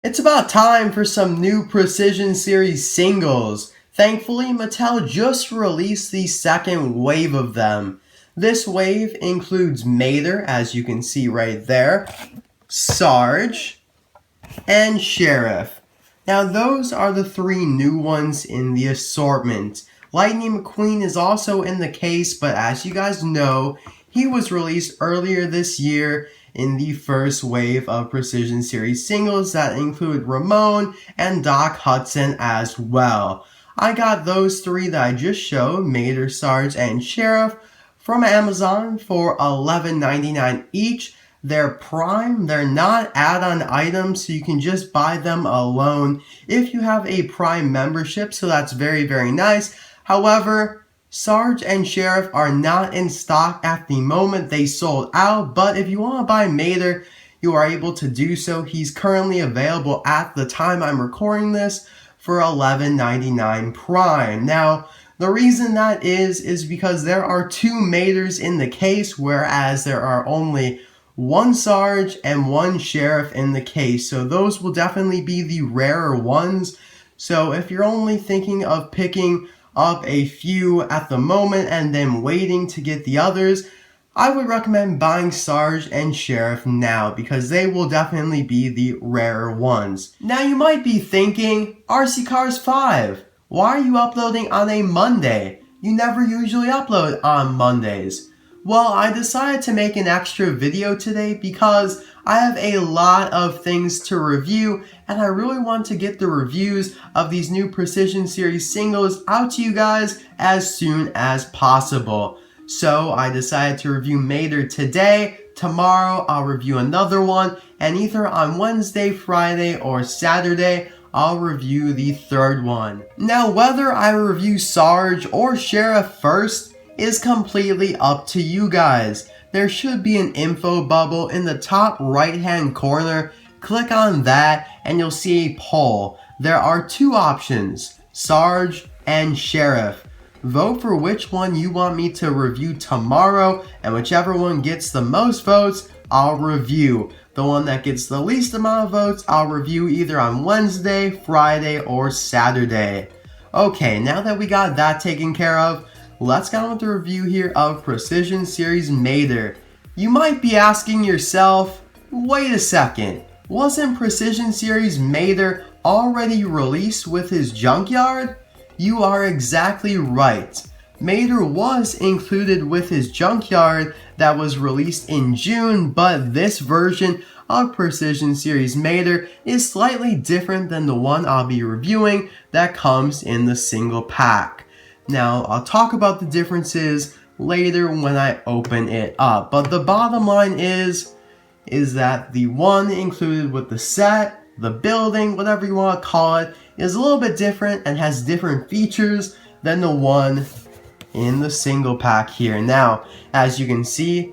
It's about time for some new Precision Series singles. Thankfully, Mattel just released the second wave of them. This wave includes Mater, as you can see right there, Sarge, and Sheriff. Now those are the three new ones in the assortment. Lightning McQueen is also in the case, but as you guys know, he was released earlier this year in the first wave of Precision Series singles that include Ramon and Doc Hudson as well. I got those three that I just showed, Mater, Sarge, and Sheriff, from Amazon for $11.99 each. They're Prime, they're not add-on items, so you can just buy them alone if you have a Prime membership, so that's very, very nice. However, Sarge and Sheriff are not in stock at the moment. They sold out, but if you want to buy Mater, you are able to do so. He's currently available at the time I'm recording this for $11.99 Prime. Now, the reason that is because there are two Maters in the case, whereas there are only one Sarge and one Sheriff in the case. So those will definitely be the rarer ones. So if you're only thinking of picking up a few at the moment and then waiting to get the others, I would recommend buying Sarge and Sheriff now because they will definitely be the rarer ones. Now you might be thinking, RC Cars 5, why are you uploading on a Monday? You never usually upload on Mondays. Well, I decided to make an extra video today because I have a lot of things to review and I really want to get the reviews of these new Precision Series singles out to you guys as soon as possible. So I decided to review Mater today. Tomorrow I'll review another one, and either on Wednesday, Friday, or Saturday I'll review the third one. Now whether I review Sarge or Sheriff first is completely up to you guys. There should be an info bubble in the top right hand corner. Click on that and you'll see a poll. There are two options, Sarge and Sheriff. Vote for which one you want me to review tomorrow, and whichever one gets the most votes, I'll review. The one that gets the least amount of votes, I'll review either on Wednesday, Friday, or Saturday. Okay, now that we got that taken care of, let's get on with the review here of Precision Series Mater. You might be asking yourself, wait a second, wasn't Precision Series Mater already released with his Junkyard? You are exactly right. Mater was included with his Junkyard that was released in June, but this version of Precision Series Mater is slightly different than the one I'll be reviewing that comes in the single pack. Now, I'll talk about the differences later when I open it up, but the bottom line is that the one included with the set, the building, whatever you want to call it, is a little bit different and has different features than the one in the single pack here. Now, as you can see,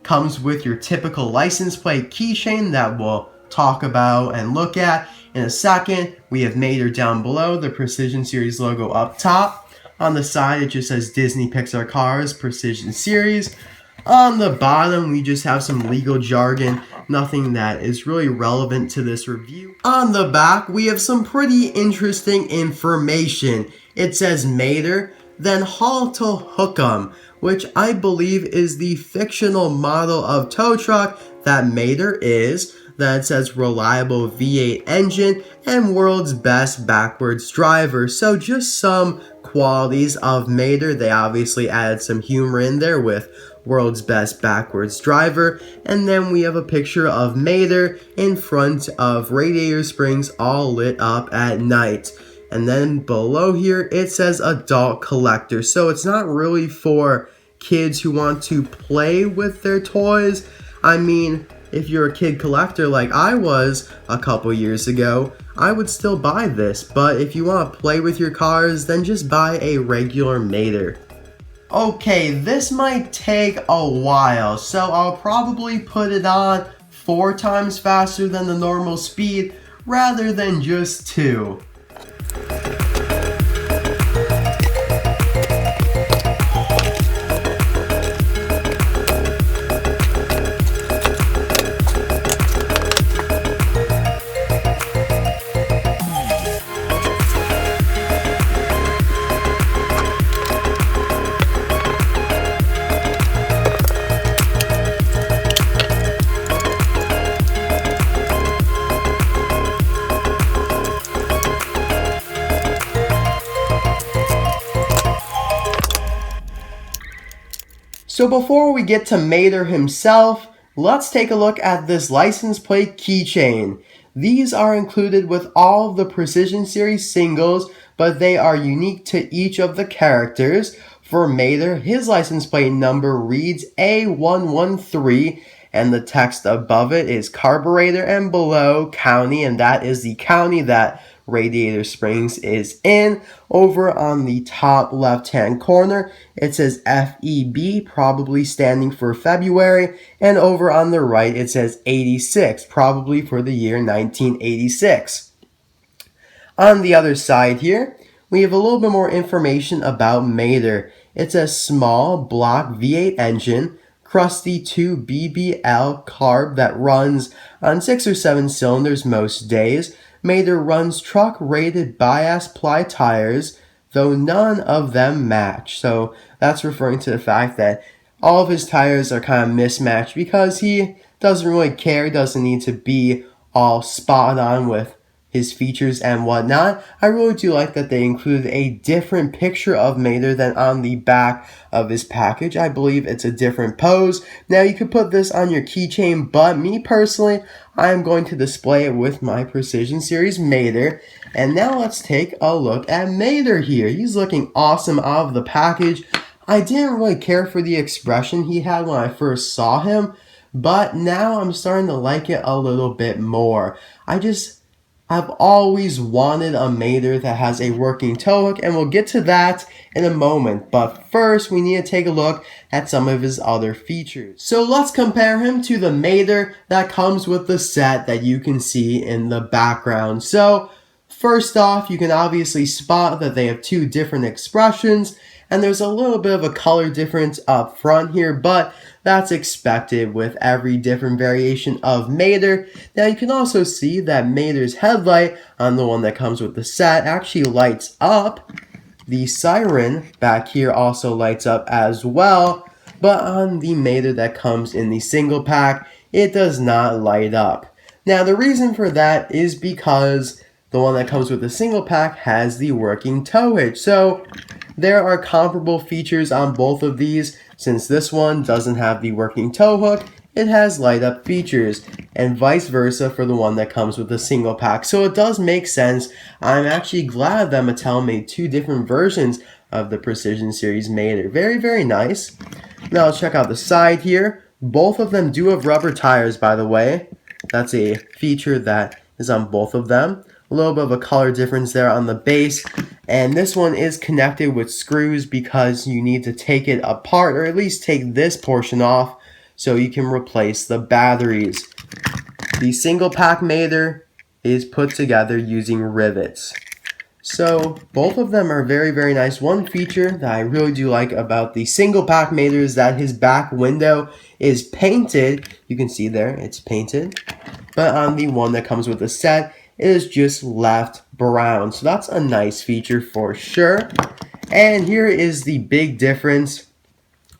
comes with your typical license plate keychain that we'll talk about and look at in a second. We have Mater down below, the Precision Series logo up top. On the side, it just says Disney Pixar Cars Precision Series. On the bottom, we just have some legal jargon, nothing that is really relevant to this review. On the back, we have some pretty interesting information. It says Mater, then haul to Hook'em, which I believe is the fictional model of tow truck that Mater is. Then it says reliable V8 engine and world's best backwards driver. So just some qualities of Mater. They obviously added some humor in there with world's best backwards driver. And then we have a picture of Mater in front of radiator springs all lit up at night. And then below here it says adult collector. So it's not really for kids who want to play with their toys. I mean, if you're a kid collector like I was a couple years ago, I would still buy this. But if you want to play with your cars, then just buy a regular Mater. Okay, this might take a while, so I'll probably put it on 4 times faster than the normal speed rather than just 2. So before we get to Mater himself, let's take a look at this license plate keychain. These are included with all of the Precision Series singles, but they are unique to each of the characters. For Mater, his license plate number reads A113, and the text above it is carburetor and below county, and that is the county that Radiator Springs is in. Over on the top left hand corner it says FEB, probably standing for February, and over on the right it says 86, probably for the year 1986. On the other side here we have a little bit more information about Mater. It's a small block V8 engine, crusty 2 BBL carb that runs on 6 or 7 cylinders most days. Mater runs truck-rated bias ply tires, though none of them match. So that's referring to the fact that all of his tires are kind of mismatched because he doesn't really care, doesn't need to be all spot on with his features and whatnot. I really do like that they included a different picture of Mater than on the back of his package. I believe it's a different pose. Now you could put this on your keychain, but me personally, I'm going to display it with my Precision Series Mater. And now let's take a look at Mater here. He's looking awesome out of the package. I didn't really care for the expression he had when I first saw him, but now I'm starting to like it a little bit more. I've always wanted a Mater that has a working tow hook, and we'll get to that in a moment. But first, we need to take a look at some of his other features. So let's compare him to the Mater that comes with the set that you can see in the background. So first off, you can obviously spot that they have two different expressions, and there's a little bit of a color difference up front here, but that's expected with every different variation of Mater. Now you can also see that Mater's headlight on the one that comes with the set actually lights up. The siren back here also lights up as well, but on the Mater that comes in the single pack, it does not light up. Now the reason for that is because the one that comes with the single pack has the working tow hitch. So there are comparable features on both of these. Since this one doesn't have the working tow hook, it has light up features, and vice versa for the one that comes with the single pack. So it does make sense. I'm actually glad that Mattel made two different versions of the Precision Series Mater. Very, very nice. Now let's check out the side here. Both of them do have rubber tires, by the way. That's a feature that is on both of them. A little bit of a color difference there on the base, and this one is connected with screws because you need to take it apart, or at least take this portion off so you can replace the batteries. The single pack Mater is put together using rivets. So both of them are very, very nice. One feature that I really do like about the single pack Mater is that his back window is painted. You can see there, it's painted. But on the one that comes with the set, it is just left brown. So that's a nice feature for sure. And here is the big difference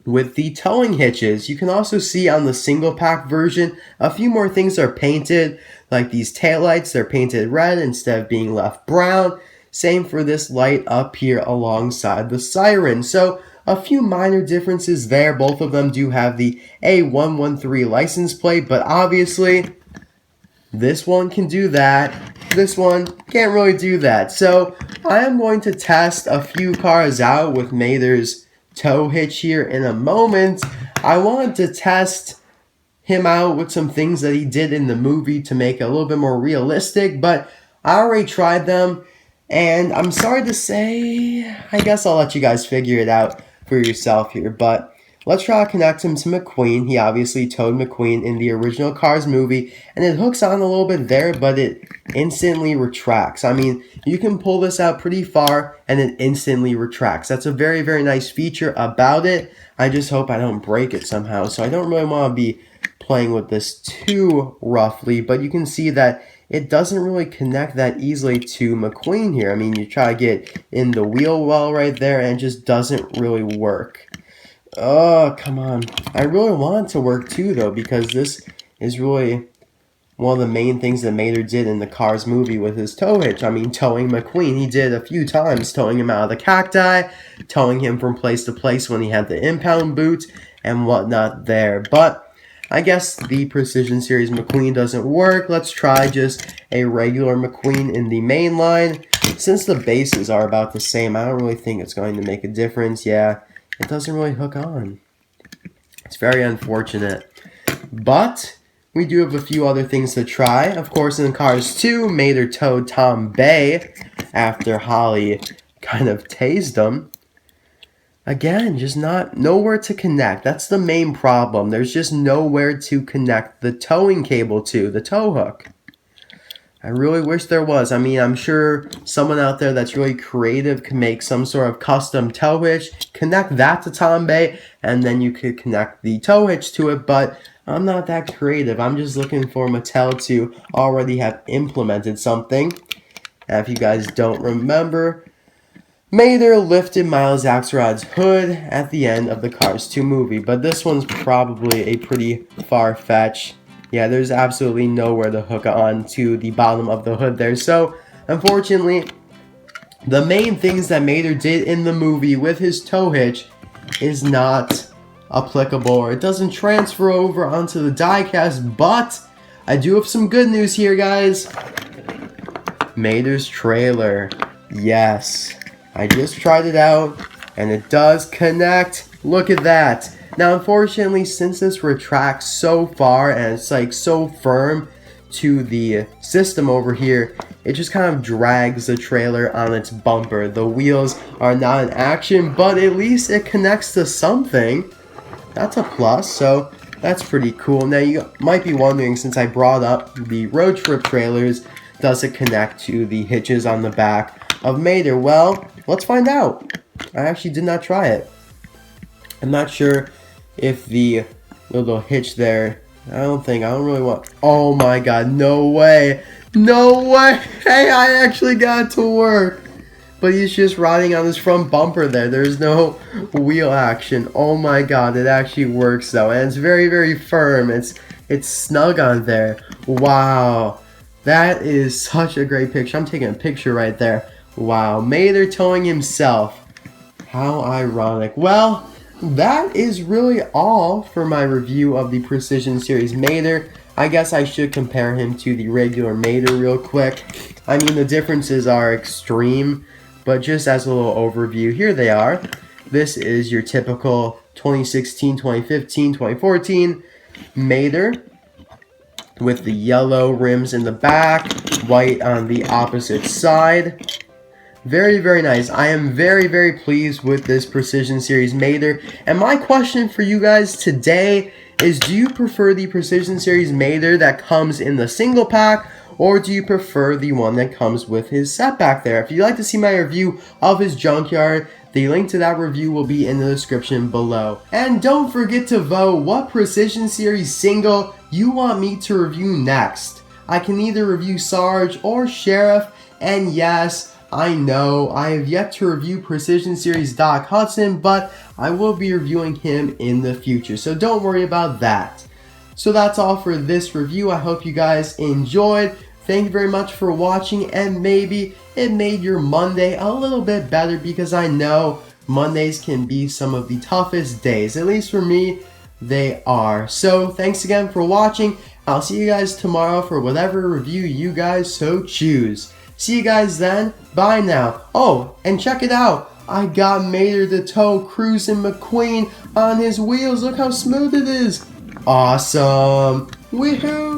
with the towing hitches. You can also see on the single pack version, a few more things are painted, like these taillights, they're painted red instead of being left brown. Same for this light up here alongside the siren. So a few minor differences there. Both of them do have the A113 license plate, but obviously this one can do that. This one can't really do that. So I am going to test a few cars out with Mater's tow hitch here in a moment. I wanted to test him out with some things that he did in the movie to make it a little bit more realistic, but I already tried them, and I'm sorry to say, I guess I'll let you guys figure it out for yourself here, but let's try to connect him to McQueen. He obviously towed McQueen in the original Cars movie, and it hooks on a little bit there, but it instantly retracts. I mean, you can pull this out pretty far, and it instantly retracts. That's a very, very nice feature about it. I just hope I don't break it somehow, so I don't really want to be playing with this too roughly, but you can see that it doesn't really connect that easily to McQueen here. I mean, you try to get in the wheel well right there, and it just doesn't really work. Oh, come on. I really want it to work too, though, because this is really one of the main things that Mater did in the Cars movie with his tow hitch. I mean, towing McQueen, he did a few times, towing him out of the cacti, towing him from place to place when he had the impound boot, and whatnot there. But I guess the Precision Series McQueen doesn't work. Let's try just a regular McQueen in the main line. Since the bases are about the same, I don't really think it's going to make a difference. Yeah, it doesn't really hook on. It's very unfortunate. But we do have a few other things to try. Of course, in Cars 2, Mater towed Tom Bay after Holly kind of tased him. Again, just nowhere to connect. That's the main problem. There's just nowhere to connect the towing cable to, the tow hook. I really wish there was. I mean, I'm sure someone out there that's really creative can make some sort of custom tow hitch, connect that to Tom Bay, and then you could connect the tow hitch to it, but I'm not that creative. I'm just looking for Mattel to already have implemented something. And if you guys don't remember, Mater lifted Miles Axelrod's hood at the end of the Cars 2 movie, but this one's probably a pretty far-fetched. Yeah, there's absolutely nowhere to hook on to the bottom of the hood there. So, unfortunately, the main things that Mater did in the movie with his tow hitch is not applicable, or it doesn't transfer over onto the diecast, but I do have some good news here, guys. Mater's trailer. Yes. I just tried it out, and it does connect. Look at that. Now, unfortunately, since this retracts so far and it's like so firm to the system over here, it just kind of drags the trailer on its bumper. The wheels are not in action, but at least it connects to something. That's a plus, so that's pretty cool. Now, you might be wondering, since I brought up the road trip trailers, does it connect to the hitches on the back of Mater? Well, let's find out. I actually did not try it. I'm not sure if the little hitch there, I don't really want, oh my god, no way. No way. Hey, I actually got it to work. But he's just riding on his front bumper there. There's no wheel action. Oh my god, it actually works though. And it's very, very firm. It's snug on there. Wow. That is such a great picture. I'm taking a picture right there. Wow. Mater towing himself. How ironic. Well, that is really all for my review of the Precision Series Mater. I guess I should compare him to the regular Mater real quick. I mean, the differences are extreme, but just as a little overview, here they are. This is your typical 2016, 2015, 2014 Mater with the yellow rims in the back, white on the opposite side. Very, very nice. I am very, very pleased with this Precision Series Mater. And my question for you guys today is, do you prefer the Precision Series Mater that comes in the single pack, or do you prefer the one that comes with his set back there? If you'd like to see my review of his Junkyard, the link to that review will be in the description below. And don't forget to vote what Precision Series single you want me to review next. I can either review Sarge or Sheriff, and yes, I know I have yet to review Precision Series Doc Hudson, but I will be reviewing him in the future, so don't worry about that. So that's all for this review. I hope you guys enjoyed. Thank you very much for watching, and maybe it made your Monday a little bit better, because I know Mondays can be some of the toughest days. At least for me, they are. So thanks again for watching. I'll see you guys tomorrow for whatever review you guys so choose. See you guys then. Bye now. Oh, and check it out. I got Mater to tow Cruisin' McQueen on his wheels. Look how smooth it is. Awesome. Woohoo.